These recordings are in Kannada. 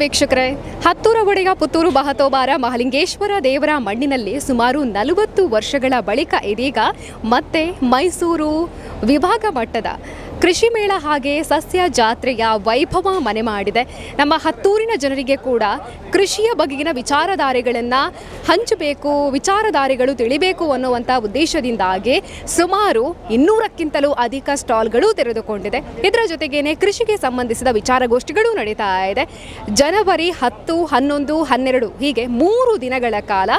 ವೀಕ್ಷಕರೇ, ಹತ್ತೂರ ಒಡೆಯ ಪುತ್ತೂರು ಬಹತೋಬಾರ ಮಹಾಲಿಂಗೇಶ್ವರ ದೇವರ ಮಣ್ಣಿನಲ್ಲಿ ಸುಮಾರು 40 ವರ್ಷಗಳ ಬಳಿಕ ಇದೀಗ ಮತ್ತೆ ಮೈಸೂರು ವಿಭಾಗ ಮಟ್ಟದ ಕೃಷಿ ಮೇಳ ಹಾಗೆ ಸಸ್ಯ ಜಾತ್ರೆಯ ವೈಭವ ಮನೆ ಮಾಡಿದೆ. ನಮ್ಮ ಹತ್ತೂರಿನ ಜನರಿಗೆ ಕೂಡ ಕೃಷಿಯ ಬಗೆಗಿನ ವಿಚಾರಧಾರೆಗಳನ್ನು ಹಂಚಬೇಕು, ವಿಚಾರಧಾರೆಗಳು ತಿಳಿಬೇಕು ಅನ್ನುವಂಥ ಉದ್ದೇಶದಿಂದಾಗಿ ಸುಮಾರು 200ಕ್ಕಿಂತಲೂ ಅಧಿಕ ಸ್ಟಾಲ್ಗಳು ತೆರೆದುಕೊಂಡಿದೆ. ಇದರ ಜೊತೆಗೇನೆ ಕೃಷಿಗೆ ಸಂಬಂಧಿಸಿದ ವಿಚಾರಗೋಷ್ಠಿಗಳು ನಡೀತಾ ಇದೆ. ಜನವರಿ 10, 11, 12 ಹೀಗೆ 3 ದಿನಗಳ ಕಾಲ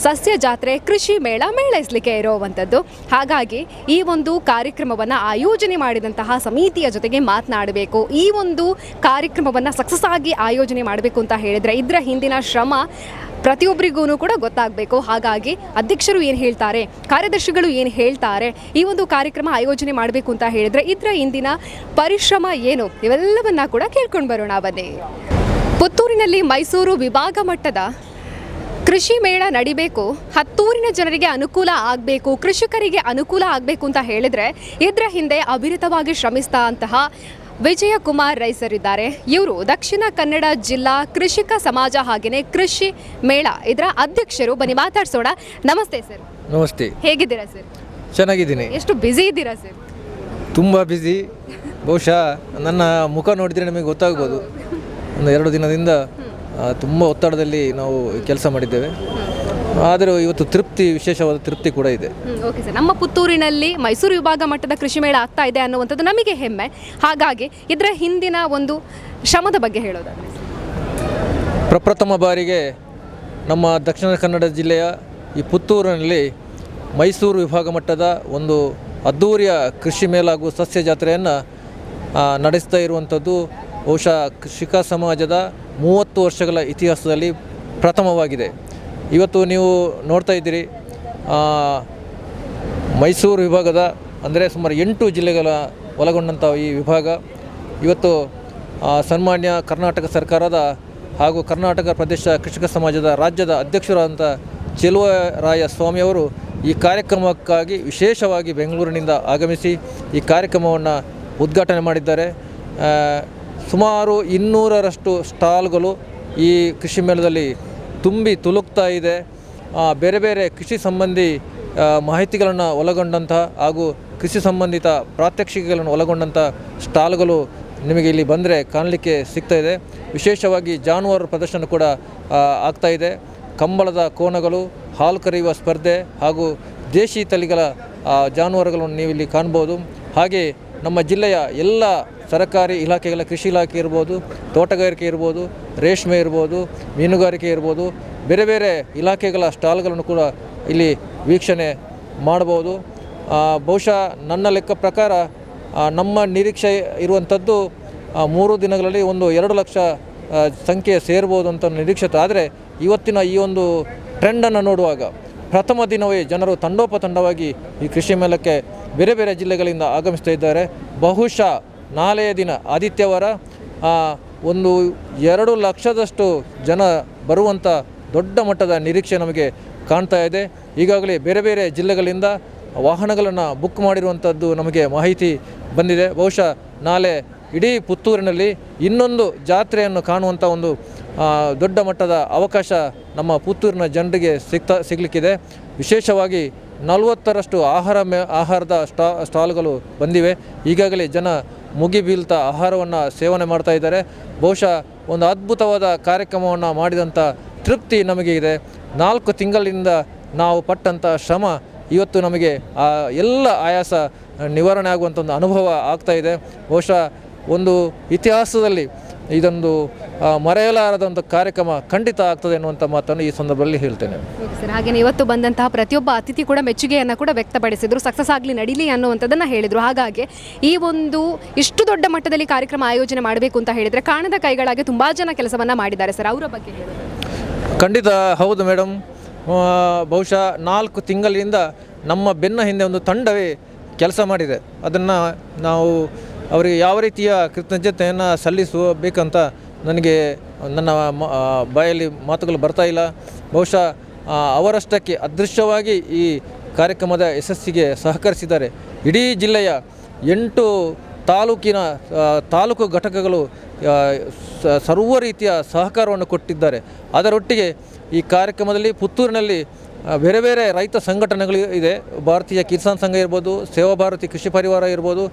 ಸಸ್ಯ ಜಾತ್ರೆ ಕೃಷಿ ಮೇಳೈಸಲಿಕ್ಕೆ ಇರುವಂಥದ್ದು. ಹಾಗಾಗಿ ಈ ಒಂದು ಕಾರ್ಯಕ್ರಮವನ್ನು ಆಯೋಜನೆ ಮಾಡಿದಂತಹ ಸಮಿತಿಯ ಜೊತೆಗೆ ಮಾತನಾಡಬೇಕು. ಈ ಒಂದು ಕಾರ್ಯಕ್ರಮವನ್ನು ಸಕ್ಸಸ್ ಆಗಿ ಆಯೋಜನೆ ಮಾಡಬೇಕು ಅಂತ ಹೇಳಿದರೆ ಇದರ ಹಿಂದಿನ ಶ್ರಮ ಪ್ರತಿಯೊಬ್ಬರಿಗೂ ಕೂಡ ಗೊತ್ತಾಗಬೇಕು. ಹಾಗಾಗಿ ಅಧ್ಯಕ್ಷರು ಏನು ಹೇಳ್ತಾರೆ, ಕಾರ್ಯದರ್ಶಿಗಳು ಏನು ಹೇಳ್ತಾರೆ, ಈ ಒಂದು ಕಾರ್ಯಕ್ರಮ ಆಯೋಜನೆ ಮಾಡಬೇಕು ಅಂತ ಹೇಳಿದರೆ ಇದರ ಹಿಂದಿನ ಪರಿಶ್ರಮ ಏನು, ಇವೆಲ್ಲವನ್ನ ಕೂಡ ಕೇಳ್ಕೊಂಡು ಬರೋಣ ಬನ್ನಿ. ಪುತ್ತೂರಿನಲ್ಲಿ ಮೈಸೂರು ವಿಭಾಗ ಮಟ್ಟದ ಕೃಷಿ ಮೇಳ ನಡಿಬೇಕು, ಹತ್ತೂರಿನ ಜನರಿಗೆ ಅನುಕೂಲ ಆಗಬೇಕು, ಕೃಷಿಕರಿಗೆ ಅನುಕೂಲ ಆಗಬೇಕು ಅಂತ ಹೇಳಿದರೆ ಇದರ ಹಿಂದೆ ಅವಿರತವಾಗಿ ಶ್ರಮಿಸಿದಂತಹ ವಿಜಯಕುಮಾರ್ ರೈಸರಿದ್ದಾರೆ. ಇವರು ದಕ್ಷಿಣ ಕನ್ನಡ ಜಿಲ್ಲಾ ಕೃಷಿಕ ಸಮಾಜ ಹಾಗೆಯೇ ಕೃಷಿ ಮೇಳ ಇದರ ಅಧ್ಯಕ್ಷರು. ಬನ್ನಿ ಮಾತಾಡ್ಸೋಣ. ನಮಸ್ತೆ ಸರ್. ನಮಸ್ತೆ. ಹೇಗಿದ್ದೀರಾ ಸರ್? ಚೆನ್ನಾಗಿದ್ದೀನಿ. ಎಷ್ಟು ಬ್ಯುಸಿ ಇದ್ದೀರಾ ಸರ್? ತುಂಬ ಬ್ಯುಸಿ. ಬಹುಶಃ ನನ್ನ ಮುಖ ನೋಡಿದರೆ ನಮಗೆ ಗೊತ್ತಾಗ್ಬೋದು. ಒಂದು 2 ದಿನದಿಂದ ತುಂಬ ಒತ್ತಡದಲ್ಲಿ ನಾವು ಕೆಲಸ ಮಾಡಿದ್ದೇವೆ. ಆದರೂ ಇವತ್ತು ವಿಶೇಷವಾದ ತೃಪ್ತಿ ಕೂಡ ಇದೆ. ಓಕೆ ಸರ್, ನಮ್ಮ ಪುತ್ತೂರಿನಲ್ಲಿ ಮೈಸೂರು ವಿಭಾಗ ಮಟ್ಟದ ಕೃಷಿ ಮೇಳ ಆಗ್ತಾ ಇದೆ ಅನ್ನುವಂಥದ್ದು ನಮಗೆ ಹೆಮ್ಮೆ. ಹಾಗಾಗಿ ಇದರ ಹಿಂದಿನ ಒಂದು ಶ್ರಮದ ಬಗ್ಗೆ ಹೇಳೋದಾದ್ರೆ, ಪ್ರಪ್ರಥಮ ಬಾರಿಗೆ ನಮ್ಮ ದಕ್ಷಿಣ ಕನ್ನಡ ಜಿಲ್ಲೆಯ ಈ ಪುತ್ತೂರಿನಲ್ಲಿ ಮೈಸೂರು ವಿಭಾಗ ಮಟ್ಟದ ಒಂದು ಅದ್ಧೂರಿಯ ಕೃಷಿ ಮೇಳ ಹಾಗೂ ಸಸ್ಯ ಜಾತ್ರೆಯನ್ನು ನಡೆಸ್ತಾ ಇರುವಂಥದ್ದು ಬಹುಶಃ ಕೃಷಿಕ ಸಮಾಜದ 30 ವರ್ಷಗಳ ಇತಿಹಾಸದಲ್ಲಿ ಪ್ರಥಮವಾಗಿದೆ. ಇವತ್ತು ನೀವು ನೋಡ್ತಾ ಇದ್ದೀರಿ, ಮೈಸೂರು ವಿಭಾಗದ ಅಂದರೆ ಸುಮಾರು 8 ಜಿಲ್ಲೆಗಳ ಒಳಗೊಂಡಂಥ ಈ ವಿಭಾಗ ಇವತ್ತು ಸನ್ಮಾನ್ಯ ಕರ್ನಾಟಕ ಸರ್ಕಾರದ ಹಾಗೂ ಕರ್ನಾಟಕ ಪ್ರದೇಶ ಕೃಷಿಕ ಸಮಾಜದ ರಾಜ್ಯದ ಅಧ್ಯಕ್ಷರಾದಂಥ ಚೆಲುವರಾಯ ಸ್ವಾಮಿಯವರು ಈ ಕಾರ್ಯಕ್ರಮಕ್ಕಾಗಿ ವಿಶೇಷವಾಗಿ ಬೆಂಗಳೂರಿನಿಂದ ಆಗಮಿಸಿ ಈ ಕಾರ್ಯಕ್ರಮವನ್ನು ಉದ್ಘಾಟನೆ ಮಾಡಿದ್ದಾರೆ. ಸುಮಾರು 200ರಷ್ಟು ಸ್ಟಾಲ್ಗಳು ಈ ಕೃಷಿ ಮೇಳದಲ್ಲಿ ತುಂಬಿ ತುಳುಕ್ತಾ ಇದೆ. ಬೇರೆ ಬೇರೆ ಕೃಷಿ ಸಂಬಂಧಿ ಮಾಹಿತಿಗಳನ್ನು ಒಳಗೊಂಡಂಥ ಹಾಗೂ ಕೃಷಿ ಸಂಬಂಧಿತ ಪ್ರಾತ್ಯಕ್ಷಿಕೆಗಳನ್ನು ಒಳಗೊಂಡಂಥ ಸ್ಟಾಲ್ಗಳು ನಿಮಗೆ ಇಲ್ಲಿ ಬಂದರೆ ಕಾಣಲಿಕ್ಕೆ ಸಿಗ್ತಾ ಇದೆ. ವಿಶೇಷವಾಗಿ ಜಾನುವಾರು ಪ್ರದರ್ಶನ ಕೂಡ ಆಗ್ತಾಯಿದೆ. ಕಂಬಳದ ಕೋಣಗಳು, ಹಾಲು ಕರೆಯುವ ಸ್ಪರ್ಧೆ ಹಾಗೂ ದೇಶಿ ತಳಿಗಳ ಜಾನುವಾರುಗಳನ್ನು ನೀವು ಇಲ್ಲಿ ಕಾಣ್ಬೋದು. ಹಾಗೆ ನಮ್ಮ ಜಿಲ್ಲೆಯ ಎಲ್ಲ ಸರ್ಕಾರಿ ಇಲಾಖೆಗಳ ಕೃಷಿ ಇಲಾಖೆ ಇರ್ಬೋದು, ತೋಟಗಾರಿಕೆ ಇರ್ಬೋದು, ರೇಷ್ಮೆ ಇರ್ಬೋದು, ಮೀನುಗಾರಿಕೆ ಇರ್ಬೋದು, ಬೇರೆ ಬೇರೆ ಇಲಾಖೆಗಳ ಸ್ಟಾಲ್ಗಳನ್ನು ಕೂಡ ಇಲ್ಲಿ ವೀಕ್ಷಣೆ ಮಾಡ್ಬೋದು. ಬಹುಶಃ ನನ್ನ ಲೆಕ್ಕ ಪ್ರಕಾರ ನಮ್ಮ ನಿರೀಕ್ಷೆ ಇರುವಂಥದ್ದು 3 ದಿನಗಳಲ್ಲಿ ಒಂದು 2 ಲಕ್ಷ ಸಂಖ್ಯೆ ಸೇರ್ಬೋದು ಅಂತ ನಿರೀಕ್ಷಿತ. ಆದರೆ ಇವತ್ತಿನ ಈ ಒಂದು ಟ್ರೆಂಡನ್ನು ನೋಡುವಾಗ ಪ್ರಥಮ ದಿನವೇ ಜನರು ತಂಡೋಪತಂಡವಾಗಿ ಈ ಕೃಷಿ ಮೇಳಕ್ಕೆ ಬೇರೆ ಬೇರೆ ಜಿಲ್ಲೆಗಳಿಂದ ಆಗಮಿಸ್ತಾ ಇದ್ದಾರೆ. ಬಹುಶಃ ನಾಳೆಯ ದಿನ ಆದಿತ್ಯವಾರ ಒಂದು 2 ಲಕ್ಷದಷ್ಟು ಜನ ಬರುವಂಥ ದೊಡ್ಡ ಮಟ್ಟದ ನಿರೀಕ್ಷೆ ನಮಗೆ ಕಾಣ್ತಾ ಇದೆ. ಈಗಾಗಲೇ ಬೇರೆ ಬೇರೆ ಜಿಲ್ಲೆಗಳಿಂದ ವಾಹನಗಳನ್ನು ಬುಕ್ ಮಾಡಿರುವಂಥದ್ದು ನಮಗೆ ಮಾಹಿತಿ ಬಂದಿದೆ. ಬಹುಶಃ ನಾಳೆ ಇಡೀ ಪುತ್ತೂರಿನಲ್ಲಿ ಇನ್ನೊಂದು ಜಾತ್ರೆಯನ್ನು ಕಾಣುವಂಥ ಒಂದು ದೊಡ್ಡ ಮಟ್ಟದ ಅವಕಾಶ ನಮ್ಮ ಪುತ್ತೂರಿನ ಜನರಿಗೆ ಸಿಗಲಿಕ್ಕಿದೆ. ವಿಶೇಷವಾಗಿ 40ರಷ್ಟು ಆಹಾರದ ಸ್ಟಾಲ್ಗಳು ಬಂದಿವೆ. ಈಗಾಗಲೇ ಜನ ಮುಗಿಬೀಳ್ತಾ ಆಹಾರವನ್ನು ಸೇವನೆ ಮಾಡ್ತಾ ಇದ್ದಾರೆ. ಬಹುಶಃ ಒಂದು ಅದ್ಭುತವಾದ ಕಾರ್ಯಕ್ರಮವನ್ನು ಮಾಡಿದಂಥ ತೃಪ್ತಿ ನಮಗೆ ಇದೆ. 4 ತಿಂಗಳಿಂದ ನಾವು ಪಟ್ಟಂಥ ಶ್ರಮ ಇವತ್ತು ನಮಗೆ ಎಲ್ಲ ಆಯಾಸ ನಿವಾರಣೆ ಆಗುವಂಥ ಒಂದು ಅನುಭವ ಆಗ್ತಾಯಿದೆ. ಬಹುಶಃ ಒಂದು ಇತಿಹಾಸದಲ್ಲಿ ಇದೊಂದು ಮರೆಯಲಾರದಂಥ ಕಾರ್ಯಕ್ರಮ ಖಂಡಿತ ಆಗ್ತದೆ ಅನ್ನುವಂಥ ಮಾತನ್ನು ಈ ಸಂದರ್ಭದಲ್ಲಿ ಹೇಳ್ತೇನೆ. ಸರ್, ಹಾಗೆ ಇವತ್ತು ಬಂದಂತಹ ಪ್ರತಿಯೊಬ್ಬ ಅತಿಥಿ ಕೂಡ ಮೆಚ್ಚುಗೆಯನ್ನು ಕೂಡ ವ್ಯಕ್ತಪಡಿಸಿದರು, ಸಕ್ಸಸ್ ಆಗಲಿ ನಡೀಲಿ ಅನ್ನುವಂಥದ್ದನ್ನು ಹೇಳಿದರು. ಹಾಗಾಗಿ ಈ ಒಂದು ಇಷ್ಟು ದೊಡ್ಡ ಮಟ್ಟದಲ್ಲಿ ಕಾರ್ಯಕ್ರಮ ಆಯೋಜನೆ ಮಾಡಬೇಕು ಅಂತ ಹೇಳಿದರೆ ಕಾಣದ ಕೈಗಳಾಗಿ ತುಂಬ ಜನ ಕೆಲಸವನ್ನು ಮಾಡಿದ್ದಾರೆ ಸರ್, ಅವರ ಬಗ್ಗೆ ಹೇಳೋದು? ಖಂಡಿತ ಹೌದು ಮೇಡಮ್. ಬಹುಶಃ 4 ತಿಂಗಳಿಂದ ನಮ್ಮ ಬೆನ್ನ ಹಿಂದೆ ಒಂದು ತಂಡವೇ ಕೆಲಸ ಮಾಡಿದೆ. ಅದನ್ನು ನಾವು ಅವರಿಗೆ ಯಾವ ರೀತಿಯ ಕೃತಜ್ಞತೆಯನ್ನು ಸಲ್ಲಿಸಬೇಕಂತ ನನಗೆ ನನ್ನ ಬಾಯಲ್ಲಿ ಮಾತುಗಳು ಬರ್ತಾ ಇಲ್ಲ. ಬಹುಶಃ ಅವರಷ್ಟಕ್ಕೆ ಅದೃಶ್ಯವಾಗಿ ಈ ಕಾರ್ಯಕ್ರಮದ ಯಶಸ್ಸಿಗೆ ಸಹಕರಿಸಿದ್ದಾರೆ. ಇಡೀ ಜಿಲ್ಲೆಯ 8 ತಾಲೂಕಿನ ತಾಲೂಕು ಘಟಕಗಳು ಸರ್ವ ರೀತಿಯ ಸಹಕಾರವನ್ನು ಕೊಟ್ಟಿದ್ದಾರೆ. ಅದರೊಟ್ಟಿಗೆ ಈ ಕಾರ್ಯಕ್ರಮದಲ್ಲಿ ಪುತ್ತೂರಿನಲ್ಲಿ ಬೇರೆ ಬೇರೆ ರೈತ ಸಂಘಟನೆಗಳು ಇದೆ. ಭಾರತೀಯ ಕಿಸಾನ್ ಸಂಘ ಇರ್ಬೋದು, ಸೇವಾ ಭಾರತಿ ಕೃಷಿ ಪರಿವಾರ ಇರ್ಬೋದು,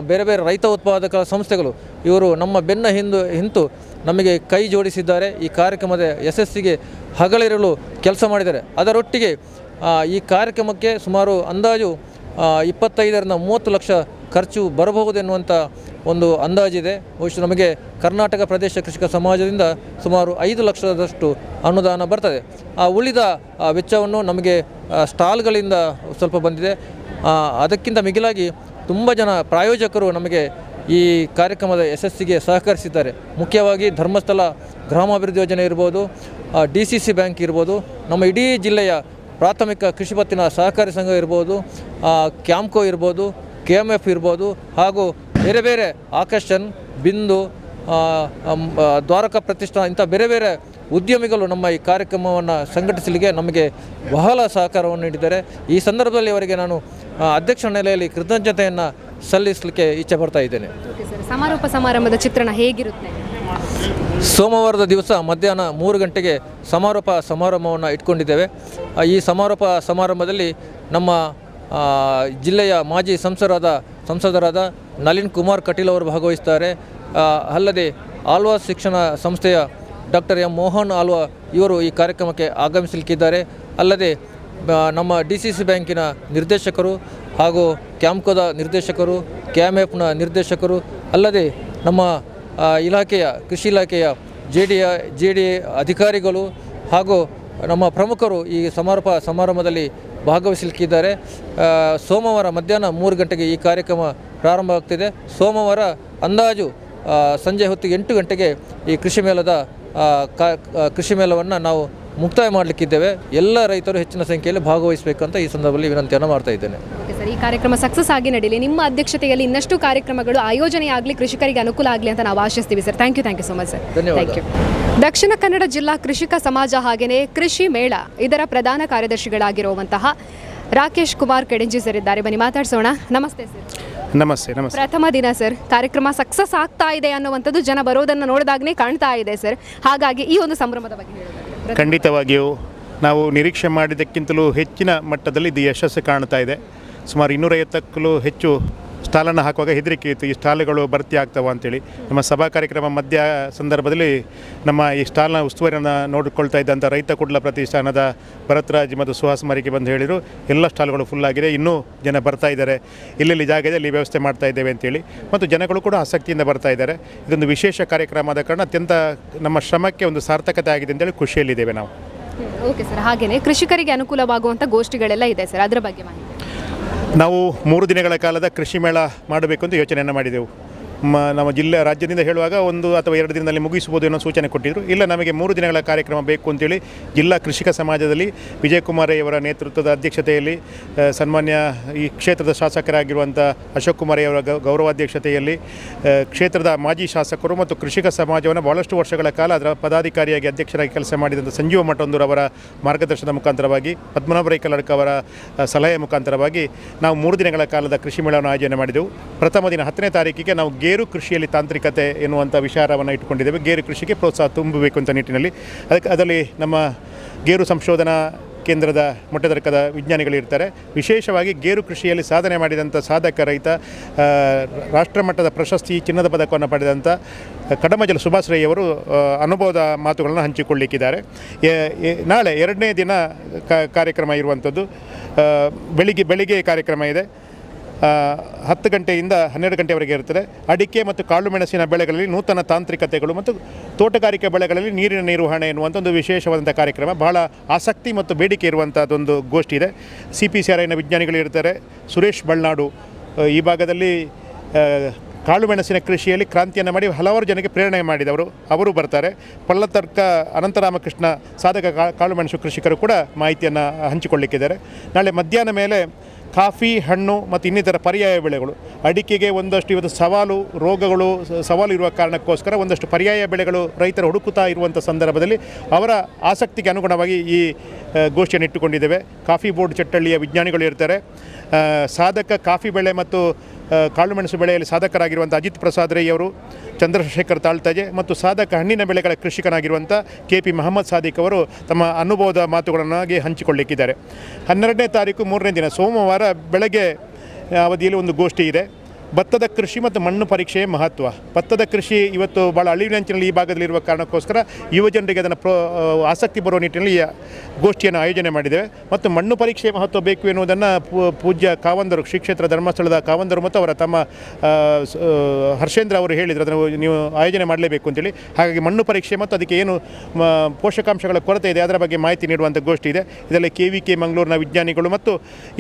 ಬೇರೆ ಬೇರೆ ರೈತ ಉತ್ಪಾದಕ ಸಂಸ್ಥೆಗಳು ಇವರು ನಮ್ಮ ಬೆನ್ನ ಹಿಂತು ನಮಗೆ ಕೈ ಜೋಡಿಸಿದ್ದಾರೆ. ಈ ಕಾರ್ಯಕ್ರಮದ ಯಶಸ್ಸಿಗೆ ಹಗಲಿರಲು ಕೆಲಸ ಮಾಡಿದ್ದಾರೆ. ಅದರೊಟ್ಟಿಗೆ ಈ ಕಾರ್ಯಕ್ರಮಕ್ಕೆ ಸುಮಾರು ಅಂದಾಜು 25ರಿಂದ 30 ಲಕ್ಷ ಖರ್ಚು ಬರಬಹುದೆನ್ನುವಂಥ ಒಂದು ಅಂದಾಜಿದೆ. ಬಹುಶಃ ನಮಗೆ ಕರ್ನಾಟಕ ಪ್ರದೇಶ ಕೃಷಿಕ ಸಮಾಜದಿಂದ ಸುಮಾರು 5 ಲಕ್ಷದಷ್ಟು ಅನುದಾನ ಬರ್ತದೆ. ಉಳಿದ ವೆಚ್ಚವನ್ನು ನಮಗೆ ಸ್ಟಾಲ್ಗಳಿಂದ ಸ್ವಲ್ಪ ಬಂದಿದೆ. ಅದಕ್ಕಿಂತ ಮಿಗಿಲಾಗಿ ತುಂಬ ಜನ ಪ್ರಾಯೋಜಕರು ನಮಗೆ ಈ ಕಾರ್ಯಕ್ರಮದ ಯಶಸ್ಸಿಗೆ ಸಹಕರಿಸಿದ್ದಾರೆ. ಮುಖ್ಯವಾಗಿ ಧರ್ಮಸ್ಥಳ ಗ್ರಾಮಾಭಿವೃದ್ಧಿ ಯೋಜನೆ ಇರ್ಬೋದು, DCC ಬ್ಯಾಂಕ್ ಇರ್ಬೋದು, ನಮ್ಮ ಇಡೀ ಜಿಲ್ಲೆಯ ಪ್ರಾಥಮಿಕ ಕೃಷಿ ಪತ್ತಿನ ಸಹಕಾರಿ ಸಂಘ ಇರ್ಬೋದು, ಕ್ಯಾಂಪ್ಕೋ ಇರ್ಬೋದು, KMF ಇರ್ಬೋದು, ಹಾಗೂ ಬೇರೆ ಬೇರೆ ಆಕರ್ಷನ್, ಬಿಂದು, ದ್ವಾರಕಾ ಪ್ರತಿಷ್ಠಾನ ಇಂಥ ಬೇರೆ ಬೇರೆ ಉದ್ಯಮಿಗಳು ನಮ್ಮ ಈ ಕಾರ್ಯಕ್ರಮವನ್ನು ಸಂಘಟಿಸಲಿಕ್ಕೆ ನಮಗೆ ಬಹಳ ಸಹಕಾರವನ್ನು ನೀಡಿದ್ದಾರೆ. ಈ ಸಂದರ್ಭದಲ್ಲಿ ಅವರಿಗೆ ನಾನು ಅಧ್ಯಕ್ಷ ನೆಲೆಯಲ್ಲಿ ಕೃತಜ್ಞತೆಯನ್ನು ಸಲ್ಲಿಸಲಿಕ್ಕೆ ಇಚ್ಛೆ ಪಡ್ತಾ ಇದ್ದೇನೆ. ಸಮಾರೋಪ ಸಮಾರಂಭದ ಚಿತ್ರಣ ಹೇಗಿರುತ್ತೆ? ಸೋಮವಾರದ ದಿವಸ ಮಧ್ಯಾಹ್ನ 3 ಗಂಟೆಗೆ ಸಮಾರೋಪ ಸಮಾರಂಭವನ್ನು ಇಟ್ಕೊಂಡಿದ್ದೇವೆ. ಈ ಸಮಾರೋಪ ಸಮಾರಂಭದಲ್ಲಿ ನಮ್ಮ ಜಿಲ್ಲೆಯ ಮಾಜಿ ಸಂಸದರಾದ ನಳಿನ್ ಕುಮಾರ್ ಕಟೀಲ್ ಅವರು ಭಾಗವಹಿಸ್ತಾರೆ. ಅಲ್ಲದೆ ಆಳ್ವಾ ಶಿಕ್ಷಣ ಸಂಸ್ಥೆಯ ಡಾಕ್ಟರ್ M. ಮೋಹನ್ ಆಳ್ವಾ ಇವರು ಈ ಕಾರ್ಯಕ್ರಮಕ್ಕೆ ಆಗಮಿಸಲಿಕ್ಕಿದ್ದಾರೆ. ಅಲ್ಲದೆ ನಮ್ಮ DCC ಬ್ಯಾಂಕಿನ ನಿರ್ದೇಶಕರು ಹಾಗೂ ಕ್ಯಾಂಪ್ಕೋದ ನಿರ್ದೇಶಕರು, KMFನ ನಿರ್ದೇಶಕರು, ಅಲ್ಲದೆ ನಮ್ಮ ಕೃಷಿ ಇಲಾಖೆಯ JDA ಅಧಿಕಾರಿಗಳು ಹಾಗೂ ನಮ್ಮ ಪ್ರಮುಖರು ಈ ಸಮಾರಂಭದಲ್ಲಿ ಭಾಗವಹಿಸಲಿಕ್ಕಿದ್ದಾರೆ. ಸೋಮವಾರ ಮಧ್ಯಾಹ್ನ 3 ಗಂಟೆಗೆ ಈ ಕಾರ್ಯಕ್ರಮ ಪ್ರಾರಂಭ ಆಗ್ತಿದೆ. ಸೋಮವಾರ ಅಂದಾಜು ಸಂಜೆ ಹೊತ್ತಿಗೆ 8 ಗಂಟೆಗೆ ಈ ಕೃಷಿ ಮೇಳವನ್ನು ನಾವು ಮುಕ್ತಾಯ ಮಾಡಲಿಕ್ಕಿದ್ದೇವೆ. ಎಲ್ಲ ರೈತರು ಹೆಚ್ಚಿನ ಸಂಖ್ಯೆಯಲ್ಲಿ ಭಾಗವಹಿಸಬೇಕಂತ ಈ ಸಂದರ್ಭದಲ್ಲಿ ವಿನಂತಿಯನ್ನು ಮಾಡ್ತಾ ಇದ್ದೇನೆ. ಓಕೆ ಸರ್, ಈ ಕಾರ್ಯಕ್ರಮ ಸಕ್ಸಸ್ ಆಗಿ ನಡೀಲಿ. ನಿಮ್ಮ ಅಧ್ಯಕ್ಷತೆಯಲ್ಲಿ ಇನ್ನಷ್ಟು ಕಾರ್ಯಕ್ರಮಗಳು ಆಯೋಜನೆ ಆಗಲಿ, ಕೃಷಿಕರಿಗೆ ಅನುಕೂಲ ಆಗಲಿ ಅಂತ ನಾವು ಆಶಿಸ್ತೀವಿ sir. Thank you so much sir. ಧನ್ಯವಾದ. ದಕ್ಷಿಣ ಕನ್ನಡ ಜಿಲ್ಲಾ ಕೃಷಿಕ ಸಮಾಜ ಹಾಗೆಯೇ ಕೃಷಿ ಮೇಳ ಇದರ ಪ್ರಧಾನ ಕಾರ್ಯದರ್ಶಿಗಳಾಗಿರುವಂತಹ ರಾಕೇಶ್ ಕುಮಾರ್ ಕೆಡೆಂಜಿ ಸರ್ ಇದ್ದಾರೆ. ಬನ್ನಿ ಮಾತಾಡ್ಸೋಣ. ನಮಸ್ತೆ ಸರ್. ನಮಸ್ತೆ. ಪ್ರಥಮ ದಿನ ಸರ್, ಕಾರ್ಯಕ್ರಮ ಸಕ್ಸಸ್ ಆಗ್ತಾ ಇದೆ ಅನ್ನುವಂಥದ್ದು ಜನ ಬರೋದನ್ನು ನೋಡಿದಾಗನೇ ಕಾಣ್ತಾ ಇದೆ ಸರ್. ಹಾಗಾಗಿ ಈ ಒಂದು ಸಂಭ್ರಮದ ಬಗ್ಗೆ ಹೇಳೋದಾದ್ರೆ ಖಂಡಿತವಾಗಿಯೂ ನಾವು ನಿರೀಕ್ಷೆ ಮಾಡಿದ್ದಕ್ಕಿಂತಲೂ ಹೆಚ್ಚಿನ ಮಟ್ಟದಲ್ಲಿ ಇದು ಯಶಸ್ಸು ಕಾಣ್ತಾ ಇದೆ. ಸುಮಾರು 250ಕ್ಕೂ ಹೆಚ್ಚು ಸ್ಟಾಲನ್ನು ಹಾಕುವಾಗ ಹೆದರಿಕೆ ಇತ್ತು, ಈ ಸ್ಟಾಲ್ಗಳು ಭರ್ತಿ ಆಗ್ತಾವ ಅಂತೇಳಿ. ನಮ್ಮ ಸಭಾ ಕಾರ್ಯಕ್ರಮ ಮಧ್ಯ ಸಂದರ್ಭದಲ್ಲಿ ನಮ್ಮ ಈ ಸ್ಟಾಲ್ನ ಉಸ್ತುವಾರಿಯನ್ನು ನೋಡಿಕೊಳ್ತಾ ಇದ್ದಂಥ ರೈತ ಕುಡ್ಲ ಪ್ರತಿಷ್ಠಾನದ ಭರತ್ರಾಜ್ ಮತ್ತು ಸುಹಾಸ್ ಮರಿಗೆ ಬಂದು ಹೇಳಿದರು, ಎಲ್ಲ ಸ್ಟಾಲ್ಗಳು ಫುಲ್ಲಾಗಿದೆ, ಇನ್ನೂ ಜನ ಬರ್ತಾ ಇದ್ದಾರೆ, ಎಲ್ಲೆಲ್ಲಿ ಜಾಗ ಇದೆ ಅಲ್ಲಿ ವ್ಯವಸ್ಥೆ ಮಾಡ್ತಾ ಇದ್ದೇವೆ ಅಂತೇಳಿ. ಮತ್ತು ಜನಗಳು ಕೂಡ ಆಸಕ್ತಿಯಿಂದ ಬರ್ತಾ ಇದ್ದಾರೆ. ಇದೊಂದು ವಿಶೇಷ ಕಾರ್ಯಕ್ರಮ ಆದ ಕಾರಣ ಅತ್ಯಂತ ನಮ್ಮ ಶ್ರಮಕ್ಕೆ ಒಂದು ಸಾರ್ಥಕತೆ ಆಗಿದೆ ಅಂತೇಳಿ ಖುಷಿಯಲ್ಲಿದ್ದೇವೆ ನಾವು. ಓಕೆ ಸರ್, ಹಾಗೆಯೇ ಕೃಷಿಕರಿಗೆ ಅನುಕೂಲವಾಗುವಂಥ ಗೋಷ್ಠಿಗಳೆಲ್ಲ ಇದೆ ಸರ್, ಅದರ ಬಗ್ಗೆ ಮಾಹಿತಿ. ನಾವು 3 ದಿನಗಳ ಕಾಲದ ಕೃಷಿ ಮೇಳ ಮಾಡಬೇಕು ಅಂತ ಯೋಚನೆಯನ್ನು ಮಾಡಿದೆವು. ನಮ್ಮ ರಾಜ್ಯದಿಂದ ಹೇಳುವಾಗ 1 ಅಥವಾ 2 ದಿನದಲ್ಲಿ ಮುಗಿಸ್ಬೋದು ಅನ್ನೋ ಸೂಚನೆ ಕೊಟ್ಟಿದ್ದರು. ಇಲ್ಲ, ನಮಗೆ 3 ದಿನಗಳ ಕಾರ್ಯಕ್ರಮ ಬೇಕು ಅಂತೇಳಿ ಜಿಲ್ಲಾ ಕೃಷಿಕ ಸಮಾಜದಲ್ಲಿ ವಿಜಯಕುಮಾರಯ್ಯವರ ನೇತೃತ್ವದ ಅಧ್ಯಕ್ಷತೆಯಲ್ಲಿ ಸನ್ಮಾನ್ಯ ಈ ಕ್ಷೇತ್ರದ ಶಾಸಕರಾಗಿರುವಂಥ ಅಶೋಕ್ ಕುಮಾರಯ್ಯವರ ಗೌರವಾಧ್ಯಕ್ಷತೆಯಲ್ಲಿ ಕ್ಷೇತ್ರದ ಮಾಜಿ ಶಾಸಕರು ಮತ್ತು ಕೃಷಿಕ ಸಮಾಜವನ್ನು ಭಾಳಷ್ಟು ವರ್ಷಗಳ ಕಾಲ ಅದರ ಪದಾಧಿಕಾರಿಯಾಗಿ ಅಧ್ಯಕ್ಷರಾಗಿ ಕೆಲಸ ಮಾಡಿದಂಥ ಸಂಜೀವ ಮಠಂದೂರವರ ಮಾರ್ಗದರ್ಶನದ ಮುಖಾಂತರವಾಗಿ, ಪದ್ಮನಾಭ ರೈಕಲಡ್ಕ ಅವರ ಸಲಹೆ ಮುಖಾಂತರವಾಗಿ ನಾವು 3 ದಿನಗಳ ಕಾಲದ ಕೃಷಿ ಮೇಳವನ್ನು ಆಯೋಜನೆ ಮಾಡಿದೆವು. ಪ್ರಥಮ ದಿನ 10ನೇ ತಾರೀಕಿಗೆ ನಾವು ಗೇರು ಕೃಷಿಯಲ್ಲಿ ತಾಂತ್ರಿಕತೆ ಎನ್ನುವಂಥ ವಿಚಾರವನ್ನು ಇಟ್ಟುಕೊಂಡಿದ್ದೇವೆ. ಗೇರು ಕೃಷಿಗೆ ಪ್ರೋತ್ಸಾಹ ತುಂಬಬೇಕು ಅಂತ ನಿಟ್ಟಿನಲ್ಲಿ ಅದರಲ್ಲಿ ನಮ್ಮ ಗೇರು ಸಂಶೋಧನಾ ಕೇಂದ್ರದ ಮೊಟ್ಟೆದರ್ಕದ ವಿಜ್ಞಾನಿಗಳಿರ್ತಾರೆ. ವಿಶೇಷವಾಗಿ ಗೇರು ಕೃಷಿಯಲ್ಲಿ ಸಾಧನೆ ಮಾಡಿದಂಥ ಸಾಧಕ ರೈತ, ರಾಷ್ಟ್ರಮಟ್ಟದ ಪ್ರಶಸ್ತಿ ಚಿನ್ನದ ಪದಕವನ್ನು ಪಡೆದಂಥ ಕಡಮಜಲ ಸುಭಾಷ್ ರೈ ಅವರು ಅನುಭವದ ಮಾತುಗಳನ್ನು ಹಂಚಿಕೊಳ್ಳಿಕ್ಕಿದ್ದಾರೆ. ನಾಳೆ 2ನೇ ದಿನ ಕಾರ್ಯಕ್ರಮ ಇರುವಂಥದ್ದು. ಬೆಳಿಗ್ಗೆ ಕಾರ್ಯಕ್ರಮ ಇದೆ. 10 ಗಂಟೆಯಿಂದ 12 ಗಂಟೆವರೆಗೆ ಇರುತ್ತದೆ. ಅಡಿಕೆ ಮತ್ತು ಕಾಳು ಮೆಣಸಿನ ಬೆಳೆಗಳಲ್ಲಿ ನೂತನ ತಾಂತ್ರಿಕತೆಗಳು ಮತ್ತು ತೋಟಗಾರಿಕೆ ಬೆಳೆಗಳಲ್ಲಿ ನೀರಿನ ನಿರ್ವಹಣೆ ಎನ್ನುವಂಥ ಒಂದು ವಿಶೇಷವಾದಂಥ ಕಾರ್ಯಕ್ರಮ. ಬಹಳ ಆಸಕ್ತಿ ಮತ್ತು ಬೇಡಿಕೆ ಇರುವಂಥದ್ದೊಂದು ಗೋಷ್ಠಿ ಇದೆ. CPCRIನ ವಿಜ್ಞಾನಿಗಳು ಇರ್ತಾರೆ. ಸುರೇಶ್ ಬಳ್ನಾಡು ಈ ಭಾಗದಲ್ಲಿ ಕಾಳು ಮೆಣಸಿನ ಕೃಷಿಯಲ್ಲಿ ಕ್ರಾಂತಿಯನ್ನು ಮಾಡಿ ಹಲವಾರು ಜನಕ್ಕೆ ಪ್ರೇರಣೆ ಮಾಡಿದವರು, ಅವರು ಬರ್ತಾರೆ. ಪಳ್ಳತರ್ಕ ಅನಂತರಾಮಕೃಷ್ಣ ಸಾಧಕ ಕಾಳು ಮೆಣಸು ಕೃಷಿಕರು ಕೂಡ ಮಾಹಿತಿಯನ್ನು ಹಂಚಿಕೊಳ್ಳಿಕ್ಕಿದ್ದಾರೆ. ನಾಳೆ ಮಧ್ಯಾಹ್ನ ಮೇಲೆ ಕಾಫಿ, ಹಣ್ಣು ಮತ್ತು ಇನ್ನಿತರ ಪರ್ಯಾಯ ಬೆಳೆಗಳು, ಅಡಿಕೆಗೆ ಒಂದಷ್ಟು ಇವತ್ತು ರೋಗಗಳು ಸವಾಲು ಇರುವ ಕಾರಣಕ್ಕೋಸ್ಕರ ಒಂದಷ್ಟು ಪರ್ಯಾಯ ಬೆಳೆಗಳು ರೈತರು ಹುಡುಕುತ್ತಾ ಇರುವಂಥ ಸಂದರ್ಭದಲ್ಲಿ ಅವರ ಆಸಕ್ತಿಗೆ ಅನುಗುಣವಾಗಿ ಈ ಗೋಷ್ಠಿಯನ್ನು ಇಟ್ಟುಕೊಂಡಿದ್ದೇವೆ. ಕಾಫಿ ಬೋರ್ಡ್ ಚಟ್ಟಳ್ಳಿಯ ವಿಜ್ಞಾನಿಗಳು ಇರ್ತಾರೆ. ಸಾಧಕ ಕಾಫಿ ಬೆಳೆ ಮತ್ತು ಕಾಳುಮೆಣಸು ಬೆಳೆಯಲ್ಲಿ ಸಾಧಕರಾಗಿರುವಂಥ ಅಜಿತ್ ಪ್ರಸಾದ್ ರೈ ಅವರು, ಚಂದ್ರಶೇಖರ್ ತಾಳ್ತಜೆ ಮತ್ತು ಸಾಧಕ ಹಣ್ಣಿನ ಬೆಳೆಗಳ ಕೃಷಿಕನಾಗಿರುವಂಥ KP ಮೊಹಮ್ಮದ್ ಸಾದಿಕ್ ಅವರು ತಮ್ಮ ಅನುಭವದ ಮಾತುಗಳನ್ನಾಗಿ ಹಂಚಿಕೊಳ್ಳಿಕ್ಕಿದ್ದಾರೆ. 12ನೇ ತಾರೀಕು 3ನೇ ದಿನ ಸೋಮವಾರ ಬೆಳಗ್ಗೆ ಅವಧಿಯಲ್ಲಿ ಒಂದು ಗೋಷ್ಠಿ ಇದೆ. ಭತ್ತದ ಕೃಷಿ ಮತ್ತು ಮಣ್ಣು ಪರೀಕ್ಷೆಯ ಮಹತ್ವ. ಭತ್ತದ ಕೃಷಿ ಇವತ್ತು ಭಾಳ ಅಳಿವಿನಂಚಿನಲ್ಲಿ ಈ ಭಾಗದಲ್ಲಿರುವ ಕಾರಣಕ್ಕೋಸ್ಕರ ಯುವಜನರಿಗೆ ಅದನ್ನು ಆಸಕ್ತಿ ಬರುವ ನಿಟ್ಟಿನಲ್ಲಿ ಈ ಗೋಷ್ಠಿಯನ್ನು ಆಯೋಜನೆ ಮಾಡಿದ್ದೇವೆ. ಮತ್ತು ಮಣ್ಣು ಪರೀಕ್ಷೆಯ ಮಹತ್ವ ಬೇಕು ಎನ್ನುವುದನ್ನು ಪೂಜ್ಯ ಕಾವಂದರು, ಶ್ರೀ ಕ್ಷೇತ್ರ ಧರ್ಮಸ್ಥಳದ ಕಾವಂದರು ಮತ್ತು ಅವರ ತಮ್ಮ ಹರ್ಷೇಂದ್ರ ಅವರು ಹೇಳಿದರು, ಅದನ್ನು ನೀವು ಆಯೋಜನೆ ಮಾಡಲೇಬೇಕು ಅಂತೇಳಿ. ಹಾಗಾಗಿ ಮಣ್ಣು ಪರೀಕ್ಷೆ ಮತ್ತು ಅದಕ್ಕೆ ಏನು ಪೋಷಕಾಂಶಗಳ ಕೊರತೆ ಇದೆ ಅದರ ಬಗ್ಗೆ ಮಾಹಿತಿ ನೀಡುವಂಥ ಗೋಷ್ಠಿ ಇದೆ. ಇದರಲ್ಲಿ KVK ಮಂಗಳೂರಿನ ವಿಜ್ಞಾನಿಗಳು ಮತ್ತು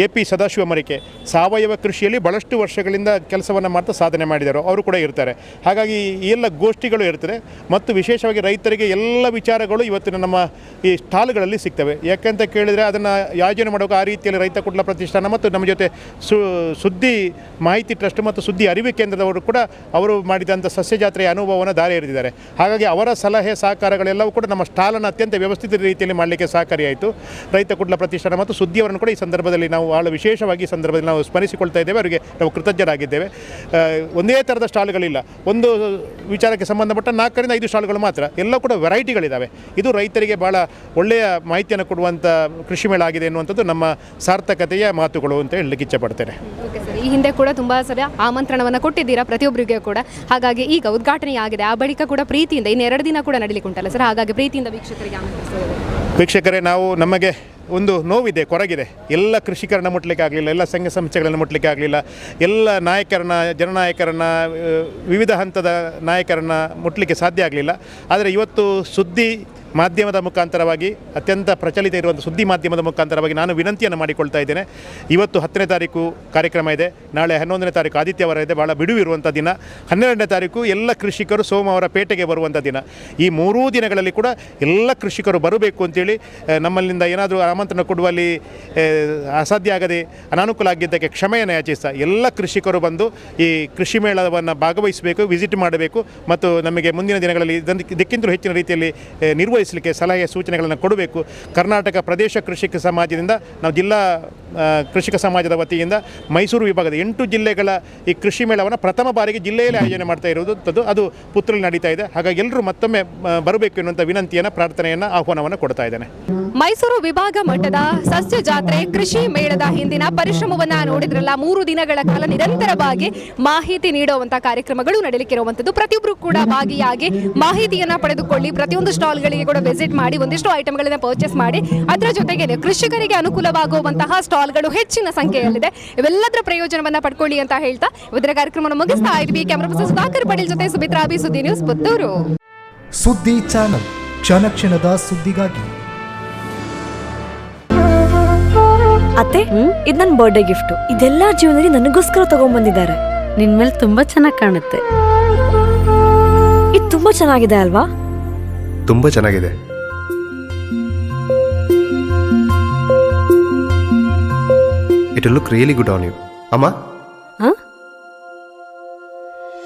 AP ಸದಾಶಿವ ಮರಿಕೆ ಸಾವಯವ ಕೃಷಿಯಲ್ಲಿ ಭಾಳಷ್ಟು ವರ್ಷಗಳಿಂದ ಕೆಲಸವನ್ನು ಮಾಡ್ತಾ ಸಾಧನೆ ಮಾಡಿದರು, ಅವರು ಕೂಡ ಇರ್ತಾರೆ. ಹಾಗಾಗಿ ಈ ಎಲ್ಲ ಗೋಷ್ಠಿಗಳು ಇರ್ತದೆ ಮತ್ತು ವಿಶೇಷವಾಗಿ ರೈತರಿಗೆ ಎಲ್ಲ ವಿಚಾರಗಳು ಇವತ್ತಿನ ನಮ್ಮ ಈ ಸ್ಟಾಲ್ಗಳಲ್ಲಿ ಸಿಗ್ತವೆ. ಯಾಕಂತ ಕೇಳಿದರೆ ಅದನ್ನು ಯೋಜನೆ ಮಾಡುವಾಗ ಆ ರೀತಿಯಲ್ಲಿ ರೈತ ಕುಟ್ಲ ಪ್ರತಿಷ್ಠಾನ ಮತ್ತು ನಮ್ಮ ಜೊತೆ ಸುದ್ದಿ ಮಾಹಿತಿ ಟ್ರಸ್ಟ್ ಮತ್ತು ಸುದ್ದಿ ಅರಿವು ಕೇಂದ್ರದವರು ಕೂಡ ಅವರು ಮಾಡಿದಂಥ ಸಸ್ಯ ಜಾತ್ರೆಯ ಅನುಭವವನ್ನು ದಾರಿ ಎರೆದಿದ್ದಾರೆ. ಹಾಗಾಗಿ ಅವರ ಸಲಹೆ ಸಹಕಾರಗಳೆಲ್ಲವೂ ಕೂಡ ನಮ್ಮ ಸ್ಟಾಲನ್ನು ಅತ್ಯಂತ ವ್ಯವಸ್ಥಿತ ರೀತಿಯಲ್ಲಿ ಮಾಡಲಿಕ್ಕೆ ಸಹಕಾರಿಯಾಯಿತು. ರೈತ ಕುಟ್ಲ ಪ್ರತಿಷ್ಠಾನ ಮತ್ತು ಸುದ್ದಿಯವರನ್ನು ಕೂಡ ಈ ಸಂದರ್ಭದಲ್ಲಿ ನಾವು ಭಾಳ ವಿಶೇಷವಾಗಿ ಈ ಸಂದರ್ಭದಲ್ಲಿ ನಾವು ಸ್ಮರಿಸಿಕೊಳ್ತಾ ಇದ್ದೇವೆ. ಅವರಿಗೆ ನಾವು ಕೃತಜ್ಞರಾಗಿದ್ದೇವೆ. ಒಂದೇ ಥರದ ಸ್ಟಾಲ್ಗಳಿಲ್ಲ, ಒಂದು ವಿಚಾರಕ್ಕೆ ಸಂಬಂಧಪಟ್ಟ 4 ರಿಂದ 5 ಸ್ಟಾಲ್ಗಳು ಮಾತ್ರ, ಎಲ್ಲ ಕೂಡ ವೆರೈಟಿಗಳಿದ್ದಾವೆ. ಇದು ರೈತರಿಗೆ ಭಾಳ ಒಳ್ಳೆಯ ಮಾಹಿತಿಯನ್ನು ಕೊಡುವಂಥ ಕೃಷಿ ಮೇಳ ಆಗಿದೆ ಎನ್ನುವಂಥದ್ದು ನಮ್ಮ ಸಾರ್ಥಕತೆಯ ಮಾತುಗಳು ಅಂತ ಹೇಳಲಿಕ್ಕೆ ಇಚ್ಛೆಪಡ್ತೇನೆ. ಓಕೆ ಸರ್, ಈ ಹಿಂದೆ ಕೂಡ ತುಂಬ ಸಲ ಆಮಂತ್ರಣವನ್ನು ಕೊಟ್ಟಿದ್ದೀರಾ ಪ್ರತಿಯೊಬ್ಬರಿಗೆ ಕೂಡ. ಹಾಗಾಗಿ ಈಗ ಉದ್ಘಾಟನೆ ಆಗಿದೆ, ಆ ಬಳಿಕ ಕೂಡ ಪ್ರೀತಿಯಿಂದ ಇನ್ನು 2 ದಿನ ಕೂಡ ನಡೀಲಿಕ್ಕೆ ಉಂಟಲ್ಲ ಸರ್, ಹಾಗಾಗಿ ಪ್ರೀತಿಯಿಂದ ವೀಕ್ಷಕರಿಗೆ ಆಮಂತ್ರಿಸ್ತೇವೆ. ವೀಕ್ಷಕರೇ, ನಮಗೆ ಒಂದು ನೋವಿದೆ, ಕೊರಗಿದೆ. ಎಲ್ಲ ಕೃಷಿಕರನ್ನು ಮುಟ್ಲಿಕ್ಕೆ ಆಗಲಿಲ್ಲ, ಎಲ್ಲ ಸಂಘ ಸಂಸ್ಥೆಗಳನ್ನು ಮುಟ್ಲಿಕ್ಕೆ ಆಗಲಿಲ್ಲ, ಎಲ್ಲ ಜನನಾಯಕರನ್ನು ವಿವಿಧ ಹಂತದ ನಾಯಕರನ್ನು ಮುಟ್ಲಿಕ್ಕೆ ಸಾಧ್ಯ ಆಗಲಿಲ್ಲ. ಆದರೆ ಇವತ್ತು ಸುದ್ದಿ ಮಾಧ್ಯಮದ ಮುಖಾಂತರವಾಗಿ, ಅತ್ಯಂತ ಪ್ರಚಲಿತ ಇರುವಂಥ ಸುದ್ದಿ ಮಾಧ್ಯಮದ ಮುಖಾಂತರವಾಗಿ ನಾನು ವಿನಂತಿಯನ್ನು ಮಾಡಿಕೊಳ್ತಾ ಇದ್ದೇನೆ. ಇವತ್ತು 10ನೇ ತಾರೀಕು ಕಾರ್ಯಕ್ರಮ ಇದೆ, ನಾಳೆ 11ನೇ ತಾರೀಕು ಆದಿತ್ಯವಾರ ಇದೆ, ಭಾಳ ಬಿಡುವು ಇರುವಂಥ ದಿನ. 12ನೇ ತಾರೀಕು ಎಲ್ಲ ಕೃಷಿಕರು ಸೋಮವಾರ ಪೇಟೆಗೆ ಬರುವಂಥ ದಿನ. ಈ 3 ದಿನಗಳಲ್ಲಿ ಕೂಡ ಎಲ್ಲ ಕೃಷಿಕರು ಬರಬೇಕು ಅಂತೇಳಿ ನಮ್ಮಲ್ಲಿಂದ ಏನಾದರೂ ಆಮಂತ್ರಣ ಕೊಡುವಲ್ಲಿ ಅಸಾಧ್ಯ ಆಗದೆ ಅನಾನುಕೂಲ ಆಗಿದ್ದಕ್ಕೆ ಕ್ಷಮೆಯನ್ನು ಯಾಚಿಸ್ತಾ ಎಲ್ಲ ಕೃಷಿಕರು ಬಂದು ಈ ಕೃಷಿ ಮೇಳವನ್ನು ಭಾಗವಹಿಸಬೇಕು, ವಿಸಿಟ್ ಮಾಡಬೇಕು ಮತ್ತು ನಮಗೆ ಮುಂದಿನ ದಿನಗಳಲ್ಲಿ ಇದಕ್ಕಿಂತಲೂ ಹೆಚ್ಚಿನ ರೀತಿಯಲ್ಲಿ ನಿರ್ವಹಿಸಲಿಕ್ಕೆ ಸಲಹೆ ಸೂಚನೆಗಳನ್ನು ಕೊಡಬೇಕು. ಕರ್ನಾಟಕ ಪ್ರದೇಶ ಕೃಷಿಕ ಸಮಾಜದಿಂದ ನಾವು ಜಿಲ್ಲಾ ಕೃಷಿಕ ಸಮಾಜದ ವತಿಯಿಂದ ಮೈಸೂರು ವಿಭಾಗದ 8 ಜಿಲ್ಲೆಗಳ ಈ ಕೃಷಿ ಮೇಳವನ್ನು ಪ್ರಥಮ ಬಾರಿಗೆ ಜಿಲ್ಲೆಯಲ್ಲಿ ಆಯೋಜನೆ ಮಾಡ್ತಾ ಇರುವುದು ಅದು ಪುತ್ತೂರಲ್ಲಿ ನಡೀತಾ ಇದೆ. ಹಾಗಾಗಿ ಎಲ್ಲರೂ ಮತ್ತೊಮ್ಮೆ ಬರಬೇಕು ಎನ್ನುವಂಥ ವಿನಂತಿಯನ್ನು, ಪ್ರಾರ್ಥನೆಯನ್ನು, ಆಹ್ವಾನವನ್ನು ಕೊಡ್ತಾ ಇದ್ದೇನೆ. ಮೈಸೂರು ವಿಭಾಗ ಮಟ್ಟದ ಸಸ್ಯ ಜಾತ್ರೆ ಕೃಷಿ ಮೇಳದ ಹಿಂದಿನ ಪರಿಶ್ರಮವನ್ನ ನೋಡಿದ್ರಲ್ಲ. 3 ದಿನಗಳ ಕಾಲ ನಿರಂತರವಾಗಿ ಮಾಹಿತಿ ನೀಡುವಂತ ಕಾರ್ಯಕ್ರಮಗಳು ನಡೆಯಲಿಕ್ಕಿರುವಂತದ್ದು. ಪ್ರತಿಯೊಬ್ಬರು ಕೂಡ ಭಾಗಿಯಾಗಿ ಮಾಹಿತಿಯನ್ನ ಪಡೆದುಕೊಳ್ಳಿ, ಪ್ರತಿಯೊಂದು ಸ್ಟಾಲ್ಗಳಿಗೆ ಕೂಡ ವಿಸಿಟ್ ಮಾಡಿ ಒಂದಿಷ್ಟು ಐಟಮ್ಗಳನ್ನ ಪರ್ಚೇಸ್ ಮಾಡಿ, ಅದರ ಜೊತೆಗೆ ಕೃಷಿಕರಿಗೆ ಅನುಕೂಲವಾಗುವಂತಹ ಸ್ಟಾಲ್ಗಳು ಹೆಚ್ಚಿನ ಸಂಖ್ಯೆಯಲ್ಲಿದೆ. ಇವೆಲ್ಲದರ ಪ್ರಯೋಜನವನ್ನ ಪಡ್ಕೊಳ್ಳಿ ಅಂತ ಹೇಳ್ತಾ ಇವತ್ತಿನ ಕಾರ್ಯಕ್ರಮವನ್ನು ಮುಗಿಸ್ತಾ ಇದ್ವಿ. ಕ್ಯಾಮರಾ ಪರ್ಸನ್ ಸುಧಾಕರ್ ಪಟೇಲ್ ಜೊತೆ ಸುಮಿತ್ರಾ ಬಿ, ಸುದ್ದಿ ನ್ಯೂಸ್, ಪುತ್ತೂರು. ಸುದ್ದಿ ಚಾನಲ್, ಕ್ಷಣ ಕ್ಷಣದ ಸುದ್ದಿಗಾಗಿ. ಅತ್ತೆ, ಇದು ನನ್ನ ಬರ್ಡೇ ಗಿಫ್ಟ್. ಇದೆಲ್ಲ ಜೀವನದಲ್ಲಿ ನನಗೋಸ್ಕರ ತಗೊಂಡ್ಬಂದಿದ್ದಾರೆ. ನಿನ್ ಮೇಲೆ ತುಂಬಾ ಚೆನ್ನಾಗಿ ಕಾಣುತ್ತೆ. ಇದು ತುಂಬಾ ಚೆನ್ನಾಗಿದೆ ಅಲ್ವಾ? ತುಂಬಾ ಚೆನ್ನಾಗಿದೆ. It will look really good on you. Amma? Huh?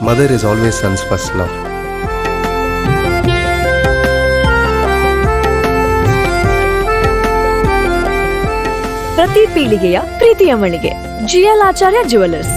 Mother is always son's first love. ಪ್ರತಿ ಪೀಳಿಗೆಯ ಪ್ರೀತಿಯ ಮಳಿಗೆ GL ಆಚಾರ್ಯ ಜ್ಯುವೆಲರ್ಸ್.